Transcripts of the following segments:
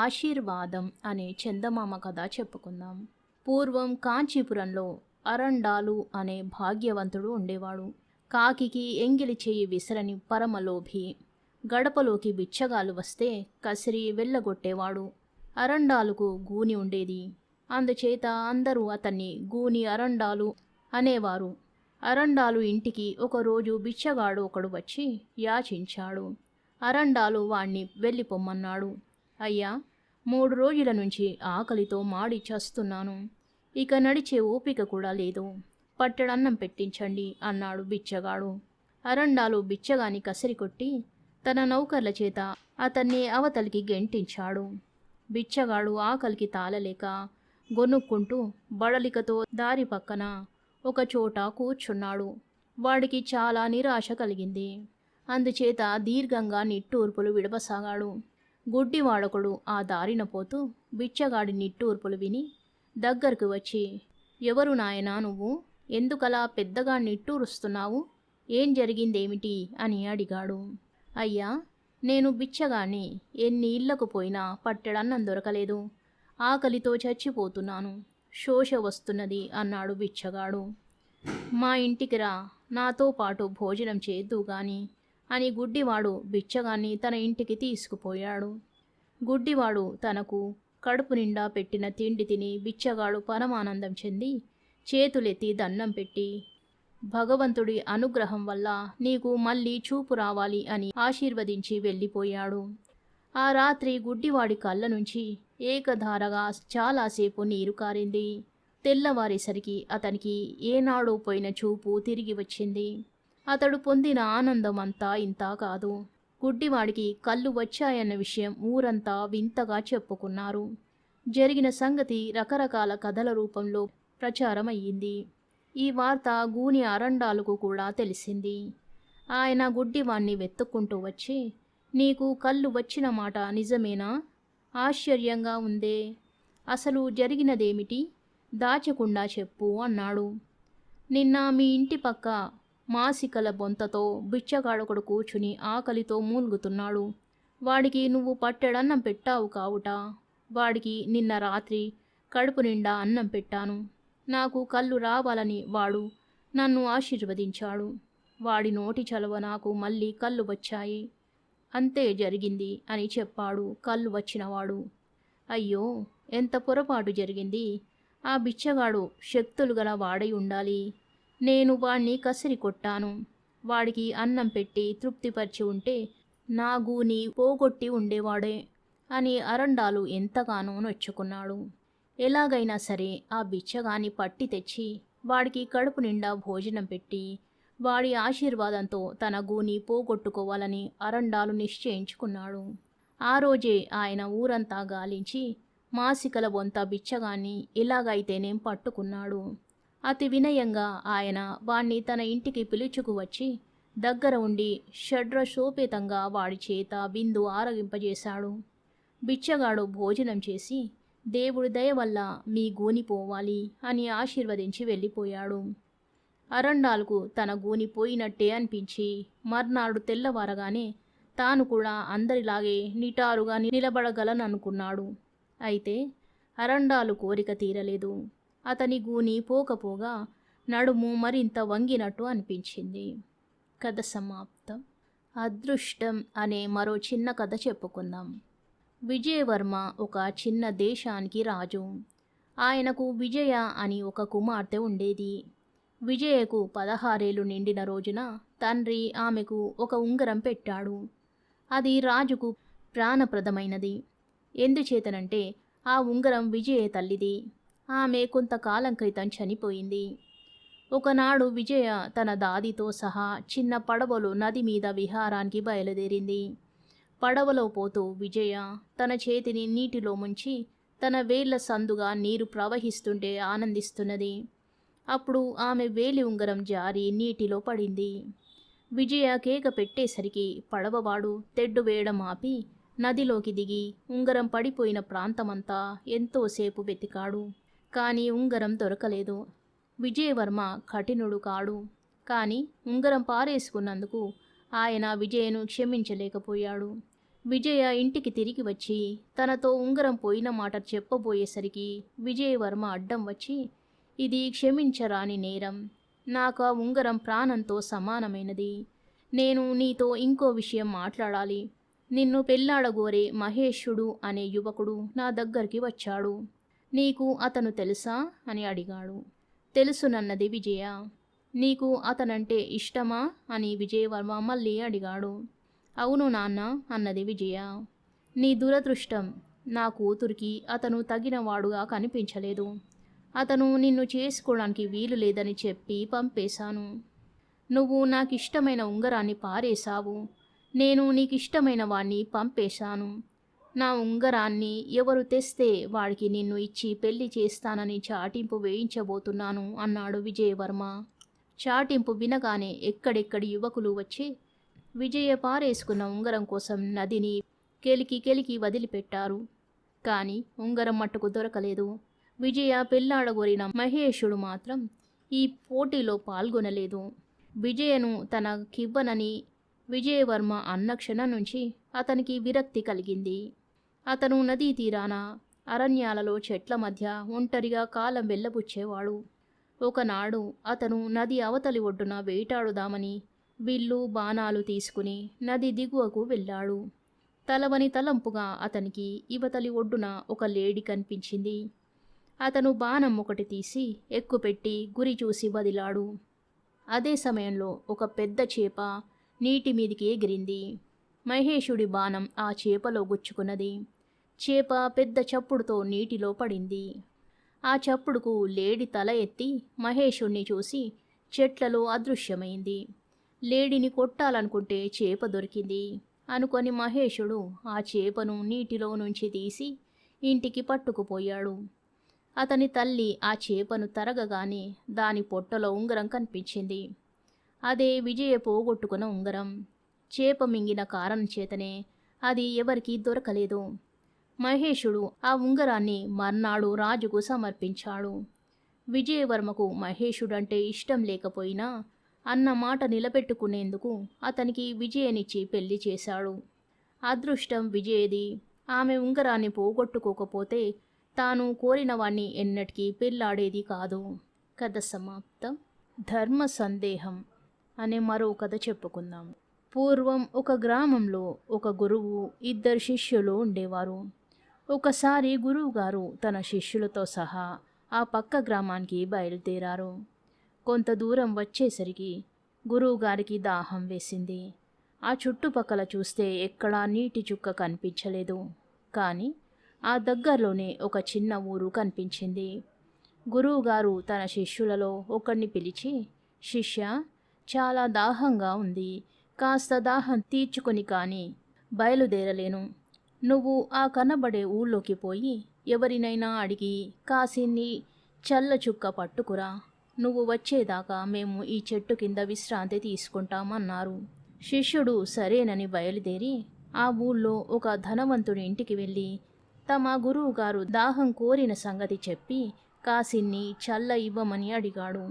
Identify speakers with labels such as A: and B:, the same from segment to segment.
A: ఆశీర్వాదం అనే చందమామ కథ చెప్పుకుందాం. పూర్వం కాంచీపురంలో అరండాలు అనే భాగ్యవంతుడు ఉండేవాడు. కాకికి ఎంగిలి చేయి విసరని పరమలోభి. గడపలోకి బిచ్చగాలు వస్తే కసిరి వెళ్ళగొట్టేవాడు. అరండాలుకు గూని ఉండేది. అందుచేత అందరూ అతన్ని గూని అరండాలు అనేవారు. అరండాలు ఇంటికి ఒకరోజు బిచ్చగాడు ఒకడు వచ్చి యాచించాడు. అరండాలు వాణ్ణి వెళ్ళిపొమ్మన్నాడు. అయ్యా, 3 రోజుల నుంచి ఆకలితో మాడి చస్తున్నాను. ఇక నడిచే ఓపిక కూడా లేదు. పట్టెడన్నం పెట్టించండి అన్నాడు బిచ్చగాడు. అరండాలు బిచ్చగాని కసిరికొట్టి తన నౌకర్ల చేత అతన్ని అవతలికి గెంటించాడు. బిచ్చగాడు ఆకలికి తాళలేక గొనుక్కుంటూ బడలికతో దారి పక్కన ఒకచోట కూర్చున్నాడు. వాడికి చాలా నిరాశ కలిగింది. అందుచేత దీర్ఘంగా నిట్టూర్పులు విడవసాగాడు. గుడ్డివాడొకడు ఆ దారిన పోతూ బిచ్చగాడి నిట్టూర్పులు విని దగ్గరకు వచ్చి, ఎవరు నాయనా నువ్వు? ఎందుకలా పెద్దగా నిట్టూరుస్తున్నావు? ఏం జరిగిందేమిటి అని అడిగాడు. అయ్యా, నేను బిచ్చగాన్ని. ఎన్ని ఇళ్లకు పోయినా పట్టెడన్నం దొరకలేదు. ఆకలితో చచ్చిపోతున్నాను. శోష వస్తున్నది అన్నాడు బిచ్చగాడు. మా ఇంటికి రా, నాతో పాటు భోజనం చేద్దువు గాని అని గుడ్డివాడు బిచ్చగాన్ని తన ఇంటికి తీసుకుపోయాడు. గుడ్డివాడు తనకు కడుపు నిండా పెట్టిన తిండి తిని బిచ్చగాడు పరమానందం చెంది చేతులెత్తి దండం పెట్టి, భగవంతుడి అనుగ్రహం వల్ల నీకు మళ్ళీ చూపు రావాలి అని ఆశీర్వదించి వెళ్ళిపోయాడు. ఆ రాత్రి గుడ్డివాడి కళ్ళ నుంచి ఏకధారగా చాలాసేపు నీరు కారింది. తెల్లవారేసరికి అతనికి ఏనాడో పోయిన చూపు తిరిగి వచ్చింది. అతడు పొందిన ఆనందం అంతా ఇంతా కాదు. గుడ్డివాడికి కళ్ళు వచ్చాయన్న విషయం ఊరంతా వింతగా చెప్పుకున్నారు. జరిగిన సంగతి రకరకాల కథల రూపంలో ప్రచారమయ్యింది. ఈ వార్త గూని అరండాలకు కూడా తెలిసింది. ఆయన గుడ్డివాణ్ణి వెతుక్కుంటూ వచ్చి, నీకు కళ్ళు వచ్చిన మాట నిజమేనా? ఆశ్చర్యంగా ఉందే. అసలు జరిగినదేమిటి? దాచకుండా చెప్పు అన్నాడు. నిన్న మీ ఇంటి పక్క మాసికల బొంతతో బిచ్చగాడొకడు కూర్చుని ఆకలితో మూలుగుతున్నాడు. వాడికి నువ్వు పట్టెడన్నం పెట్టావు కావుట. వాడికి నిన్న రాత్రి కడుపు నిండా అన్నం పెట్టాను. నాకు కళ్ళు రావాలని వాడు నన్ను ఆశీర్వదించాడు. వాడి నోటి చలవ నాకు మళ్ళీ కళ్ళు వచ్చాయి. అంతే జరిగింది అని చెప్పాడు కళ్ళు వచ్చినవాడు. అయ్యో, ఎంత పొరపాటు జరిగింది. ఆ బిచ్చగాడు శక్తులు గల వాడై ఉండాలి. నేను వాణ్ణి కసిరి కొట్టాను. వాడికి అన్నం పెట్టి తృప్తిపరిచి ఉంటే నా గూని పోగొట్టి ఉండేవాడే అని అరండాలు ఎంతగానో నొచ్చుకున్నాడు. ఎలాగైనా సరే ఆ బిచ్చగాని పట్టి తెచ్చి వాడికి కడుపు నిండా భోజనం పెట్టి వాడి ఆశీర్వాదంతో తన గూని పోగొట్టుకోవాలని అరండాలు నిశ్చయించుకున్నాడు. ఆ రోజే ఆయన ఊరంతా గాలించి మాసికల బొంత బిచ్చగాన్ని ఎలాగైతేనేం పట్టుకున్నాడు. అతి వినయంగా ఆయన వాణ్ణి తన ఇంటికి పిలుచుకువచ్చి దగ్గర ఉండి షడ్రశోపేతంగా వాడి చేత విందు ఆరగింపజేశాడు. బిచ్చగాడు భోజనం చేసి, దేవుడి దయ వల్ల మీ గూని పోవాలి అని ఆశీర్వదించి వెళ్ళిపోయాడు. అరండాలకు తన గూని పోయినట్టే అనిపించి మర్నాడు తెల్లవారగానే తాను కూడా అందరిలాగే నిటారుగా నిలబడగలననుకున్నాడు. అయితే అరండాలు కోరిక తీరలేదు. అతని గూని పోకపోగా నడుము మరింత వంగినట్టు అనిపించింది. కథ సమాప్తం. అదృష్టం అనే మరో చిన్న కథ చెప్పుకుందాం. విజయవర్మ ఒక చిన్న దేశానికి రాజు. ఆయనకు విజయ అని ఒక కుమార్తె ఉండేది. విజయకు 16 ఏళ్లు నిండిన రోజున తండ్రి ఆమెకు ఒక ఉంగరం పెట్టాడు. అది రాజుకు ప్రాణప్రదమైనది. ఎందుచేతనంటే ఆ ఉంగరం విజయ తల్లిది. ఆమె కొంతకాలం క్రితం చనిపోయింది. ఒకనాడు విజయ తన దాదితో సహా చిన్న పడవలో నది మీద విహారానికి బయలుదేరింది. పడవలో పోతూ విజయ తన చేతిని నీటిలో ముంచి తన వేళ్ల సందుగా నీరు ప్రవహిస్తుంటే ఆనందిస్తున్నది. అప్పుడు ఆమె వేలి ఉంగరం జారి నీటిలో పడింది. విజయ కేక పెట్టేసరికి పడవవాడు తెడ్డు వేయడం ఆపి నదిలోకి దిగి ఉంగరం పడిపోయిన ప్రాంతమంతా ఎంతోసేపు వెతికాడు. కానీ ఉంగరం దొరకలేదు. విజయవర్మ కఠినుడు కాడు. కానీ ఉంగరం పారేసుకున్నందుకు ఆయన విజయను క్షమించలేకపోయాడు. విజయ ఇంటికి తిరిగి వచ్చి తనతో ఉంగరం పోయిన మాట చెప్పబోయేసరికి విజయవర్మ అడ్డం వచ్చి, ఇది క్షమించరాని నేరం. నాకు ఆ ఉంగరం ప్రాణంతో సమానమైనది. నేను నీతో ఇంకో విషయం మాట్లాడాలి. నిన్ను పెళ్లాడగోరే మహేషుడు అనే యువకుడు నా దగ్గరికి వచ్చాడు. నీకు అతను తెలుసా అని అడిగాడు. తెలుసునన్నది విజయ. నీకు అతనంటే ఇష్టమా అని విజయవర్మ మళ్ళీ అడిగాడు. అవును నాన్న అన్నది విజయ. నీ దురదృష్టం. నా కూతురికి అతను తగినవాడుగా కనిపించలేదు. అతను నిన్ను చేసుకోవడానికి వీలు లేదని చెప్పి పంపేశాను. నువ్వు నాకిష్టమైన ఉంగరాన్ని పారేశావు. నేను నీకిష్టమైన వాణ్ణి పంపేశాను. నా ఉంగరాన్ని ఎవరు తెస్తే వాడికి నిన్ను ఇచ్చి పెళ్లి చేస్తానని చాటింపు వేయించబోతున్నాను అన్నాడు విజయవర్మ. చాటింపు వినగానే ఎక్కడెక్కడి యువకులు వచ్చి విజయ పారేసుకున్న ఉంగరం కోసం నదిని కెలికి వదిలిపెట్టారు. కానీ ఉంగరం మట్టుకు దొరకలేదు. విజయ పెళ్లాడగోరిన మహేషుడు మాత్రం ఈ పోటీలో పాల్గొనలేదు. విజయను తనకివ్వనని విజయవర్మ అన్న క్షణం నుంచి అతనికి విరక్తి కలిగింది. అతను నదీ తీరాన అరణ్యాలలో చెట్ల మధ్య ఒంటరిగా కాలం వెళ్ళబుచ్చేవాడు. ఒకనాడు అతను నది అవతలి ఒడ్డున వేటాడుదామని విల్లు బాణాలు తీసుకుని నది దిగువకు వెళ్ళాడు. తలవని తలంపుగా అతనికి ఇవతలి ఒడ్డున ఒక లేడి కనిపించింది. అతను బాణం ఒకటి తీసి ఎక్కుపెట్టి గురి చూసి వదిలాడు. అదే సమయంలో ఒక పెద్ద చేప నీటి మీదికి ఎగిరింది. మహేషుడి బాణం ఆ చేపలో గుచ్చుకున్నది. చేప పెద్ద చప్పుడుతో నీటిలో పడింది. ఆ చప్పుడుకు లేడి తల ఎత్తి మహేషుణ్ణి చూసి చెట్లలో అదృశ్యమైంది. లేడిని కొట్టాలనుకుంటే చేప దొరికింది అనుకొని మహేషుడు ఆ చేపను నీటిలో నుంచి తీసి ఇంటికి పట్టుకుపోయాడు. అతని తల్లి ఆ చేపను తరగగానే దాని పొట్టలో ఉంగరం కనిపించింది. అదే విజయ పోగొట్టుకున్న ఉంగరం. చేప మింగిన కారణం చేతనే అది ఎవరికీ దొరకలేదు. మహేషుడు ఆ ఉంగరాన్ని మర్నాడు రాజుకు సమర్పించాడు. విజయవర్మకు మహేషుడంటే ఇష్టం లేకపోయినా అన్న మాట నిలబెట్టుకునేందుకు అతనికి విజయనిచ్చి పెళ్లి చేశాడు. అదృష్టం విజయది. ఆమె ఉంగరాన్ని పోగొట్టుకోకపోతే తాను కోరినవాణ్ణి ఎన్నటికీ పెళ్లాడేది కాదు. కథ సమాప్తం. ధర్మ సందేహం అనే మరో కథ చెప్పుకుందాం. పూర్వం ఒక గ్రామంలో ఒక గురువు, ఇద్దరు శిష్యులు ఉండేవారు. ఒకసారి గురువుగారు తన శిష్యులతో సహా ఆ పక్క గ్రామానికి బయలుదేరారు. కొంత దూరం వచ్చేసరికి గురువుగారికి దాహం వేసింది. ఆ చుట్టుపక్కల చూస్తే ఎక్కడా నీటి చుక్క కనిపించలేదు. కానీ ఆ దగ్గరలోనే ఒక చిన్న ఊరు కనిపించింది. గురువుగారు తన శిష్యులలో ఒకరిని పిలిచి, శిష్య, చాలా దాహంగా ఉంది. కాస్త దాహం తీర్చుకొని కానీ బయలుదేరలేను. నువ్వు ఆ కనబడే ఊళ్ళోకి పోయి ఎవరినైనా అడిగి కాసిన్ని చల్ల చుక్క పట్టుకురా. నువ్వు వచ్చేదాకా మేము ఈ చెట్టు కింద విశ్రాంతి తీసుకుంటామన్నారు. శిష్యుడు సరేనని బయలుదేరి ఆ ఊళ్ళో ఒక ధనవంతుడి ఇంటికి వెళ్ళి తమ గురువుగారు దాహం కోరిన సంగతి చెప్పి కాసిన్ని చల్ల ఇవ్వమని అడిగాడు.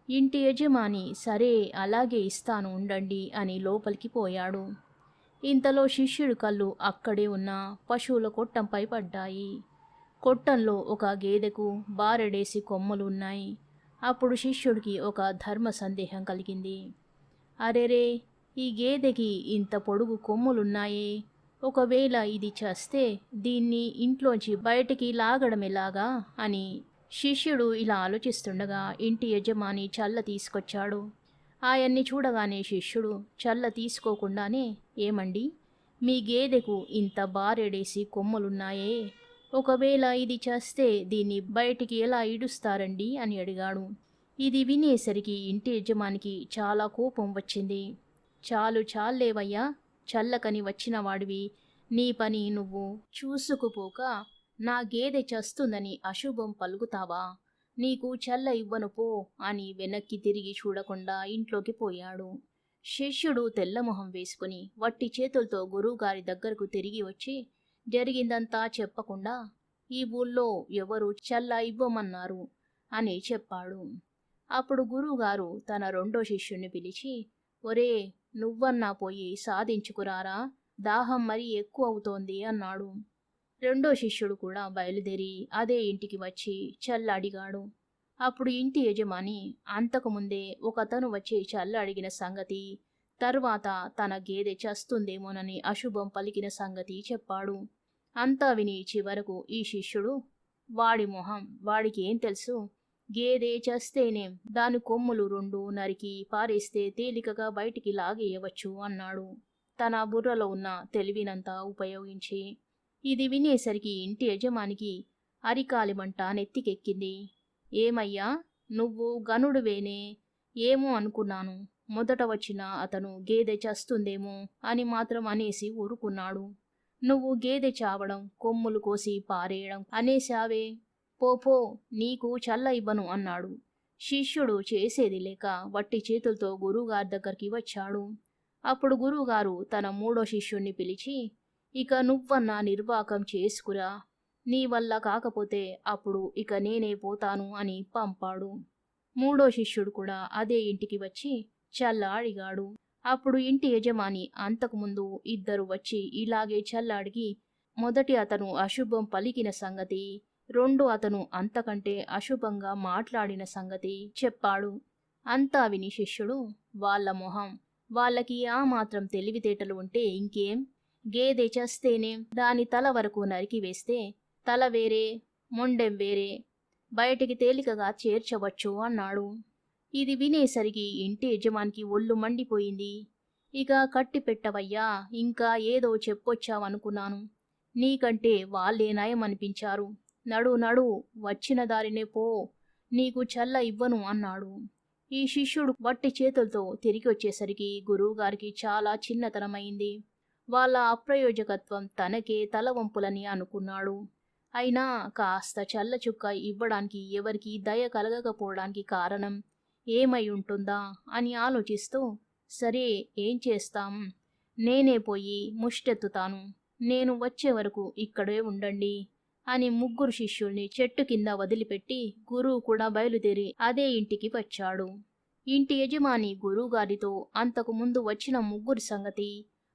A: ఇంటి యజమాని సరే అలాగే ఇస్తాను ఉండండి అని లోపలికి పోయాడు. ఇంతలో శిష్యుడి కళ్ళు అక్కడే ఉన్న పశువుల కొట్టంపై పడ్డాయి. కొట్టంలో ఒక గేదెకు బారెడేసి కొమ్ములున్నాయి. అప్పుడు శిష్యుడికి ఒక ధర్మ సందేహం కలిగింది. అరెరే, ఈ గేదెకి ఇంత పొడుగు కొమ్ములున్నాయే, ఒకవేళ ఇది చస్తే దీన్ని ఇంట్లోంచి బయటికి లాగడం ఎలాగా అని శిష్యుడు ఇలా ఆలోచిస్తుండగా ఇంటి యజమాని చల్ల తీసుకొచ్చాడు. ఆయన్ని చూడగానే శిష్యుడు చల్ల తీసుకోకుండానే, ఏమండి, మీ గేదెకు ఇంత బారెడేసి కొమ్ములున్నాయే, ఒకవేళ ఇది చేస్తే దీన్ని బయటికి ఎలా ఈడుస్తారండి అని అడిగాడు. ఇది వినేసరికి ఇంటి యజమానికి చాలా కోపం వచ్చింది. చాలేవయ్యా, చల్లకని వచ్చిన వాడివి, నీ పని నువ్వు చూసుకుపోక నా గేదె చస్తుందని అశుభం పలుకుతావా? నీకు చల్ల ఇవ్వను పో అని వెనక్కి తిరిగి చూడకుండా ఇంట్లోకి పోయాడు. శిష్యుడు తెల్లమొహం వేసుకుని వట్టి చేతులతో గురువుగారి దగ్గరకు తిరిగి వచ్చి జరిగిందంతా చెప్పకుండా ఈ ఊళ్ళో ఎవరు చల్ల ఇవ్వమన్నారు అని చెప్పాడు. అప్పుడు గురువుగారు తన రెండో శిష్యుణ్ణి పిలిచి, ఒరే, నువ్వన్నా పోయి సాధించుకురారా దాహం మరీ ఎక్కువ అవుతోంది అన్నాడు. రెండో శిష్యుడు కూడా బయలుదేరి అదే ఇంటికి వచ్చి చల్ల అడిగాడు. అప్పుడు ఇంటి యజమాని అంతకుముందే ఒకతను వచ్చి చల్ల అడిగిన సంగతి, తర్వాత తన గేదె చస్తుందేమోనని అశుభం పలికిన సంగతి చెప్పాడు. అంతా విని చివరకు ఈ శిష్యుడు, వాడి మొహం, వాడికి ఏం తెలుసు, గేదె చస్తేనేం, దాని కొమ్ములు రెండు నరికి పారేస్తే తేలికగా బయటికి లాగేయవచ్చు అన్నాడు, తన బుర్రలో ఉన్న తెలివినంతా ఉపయోగించి. ఇది వినేసరికి ఇంటి యజమానికి అరికాలిమంట నెత్తికెక్కింది. ఏమయ్యా, నువ్వు గనుడువేనే, ఏమో అనుకున్నాను. మొదట వచ్చిన అతను గేదె చస్తుందేమో అని మాత్రం అనేసి ఊరుకున్నాడు. నువ్వు గేదె చావడం, కొమ్ములు కోసి పారేయడం అనేశావే, పో నీకు చల్ల ఇవ్వను అన్నాడు. శిష్యుడు చేసేది లేక వట్టి చేతులతో గురువుగారి దగ్గరికి వచ్చాడు. అప్పుడు గురువుగారు తన మూడో శిష్యుణ్ణి పిలిచి, ఇక నువ్వన్నా నిర్వాకం చేసుకురా, నీ వల్ల కాకపోతే అప్పుడు ఇక నేనే పోతాను అని పంపాడు. మూడో శిష్యుడు కూడా అదే ఇంటికి వచ్చి చల్ల అడిగాడు. అప్పుడు ఇంటి యజమాని అంతకుముందు ఇద్దరు వచ్చి ఇలాగే చల్ల అడిగి, మొదటి అతను అశుభం పలికిన సంగతి, రెండు అతను అంతకంటే అశుభంగా మాట్లాడిన సంగతి చెప్పాడు. అంతా విని శిష్యుడు, వాళ్ళ మొహం, వాళ్ళకి ఆ మాత్రం తెలివితేటలు ఉంటే ఇంకేం, గేదె చస్తేనేం, దాని తల వరకు నరికివేస్తే తల వేరే మొండెం వేరే బయటికి తేలికగా చేర్చవచ్చు అన్నాడు. ఇది వినేసరికి ఇంటి యజమానికి ఒళ్ళు మండిపోయింది. ఇక కట్టి పెట్టవయ్యా, ఇంకా ఏదో చెప్పొచ్చావనుకున్నాను, నీకంటే వాళ్ళే నయమనిపించారు, నడు వచ్చిన దారినే పో, నీకు చల్ల ఇవ్వను అన్నాడు. ఈ శిష్యుడు వట్టి చేతులతో తిరిగి వచ్చేసరికి గురువుగారికి చాలా చిన్నతనమైంది. వాళ్ళ అప్రయోజకత్వం తనకే తలవంపులని అనుకున్నాడు. అయినా కాస్త చల్ల చుక్క ఇవ్వడానికి ఎవరికి దయ కలగకపోవడానికి కారణం ఏమై ఉంటుందా అని ఆలోచిస్తూ, సరే ఏం చేస్తాం, నేనే పోయి ముష్టెత్తుతాను, నేను వచ్చే వరకు ఇక్కడే ఉండండి అని ముగ్గురు శిష్యుల్ని చెట్టు కింద వదిలిపెట్టి గురువు కూడా బయలుదేరి అదే ఇంటికి వచ్చాడు. ఇంటి యజమాని గురువుగారితో అంతకు ముందు వచ్చిన ముగ్గురి సంగతి,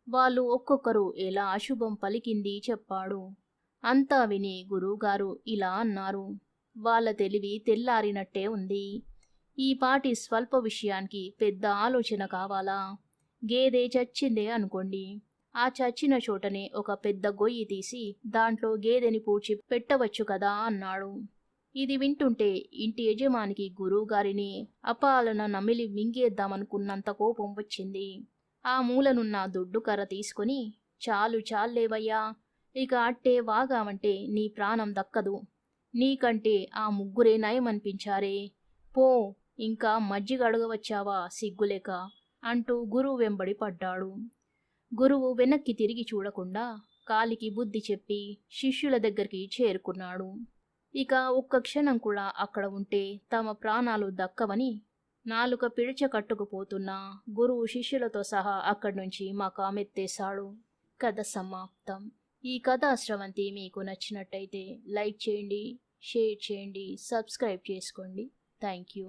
A: వాళ్ళు ఒక్కొక్కరు ఎలా అశుభం పలికింది చెప్పాడు. అంతా విని గురువుగారు ఇలా అన్నారు, వాళ్ళ తెలివి తెల్లారినట్టే ఉంది. ఈ పాటి స్వల్ప విషయానికి పెద్ద ఆలోచన కావాలా? గేదె చచ్చిందే అనుకోండి, ఆ చచ్చిన చోటనే ఒక పెద్ద గొయ్యి తీసి దాంట్లో గేదెని పూడ్చి పెట్టవచ్చు కదా అన్నాడు. ఇది వింటుంటే ఇంటి యజమానికి గురువుగారిని అపాలన నమిలి మింగేద్దామనుకున్నంత కోపం వచ్చింది. ఆ మూలనున్న దుడ్డు కర్ర తీసుకుని, చాలేవయ్యా, ఇక అట్టే వాగావంటే నీ ప్రాణం దక్కదు, నీకంటే ఆ ముగ్గురే నయమనిపించారే, పో, ఇంకా మజ్జిగ అడగవచ్చావా సిగ్గులేక అంటూ గురువు వెంబడి పడ్డాడు. గురువు వెనక్కి తిరిగి చూడకుండా కాలికి బుద్ధి చెప్పి శిష్యుల దగ్గరికి చేరుకున్నాడు. ఇక ఒక్క క్షణం కూడా అక్కడ ఉంటే తమ ప్రాణాలు దక్కవని నాలుక పిడిచకట్టుకుపోతున్న గురువు శిష్యులతో సహా అక్కడి నుంచి మకామెత్తేశాడు. కథ సమాప్తం. ఈ కథా స్రవంతి మీకు నచ్చినట్టయితే లైక్ చేయండి, షేర్ చేయండి, సబ్స్క్రైబ్ చేసుకోండి. Thank you.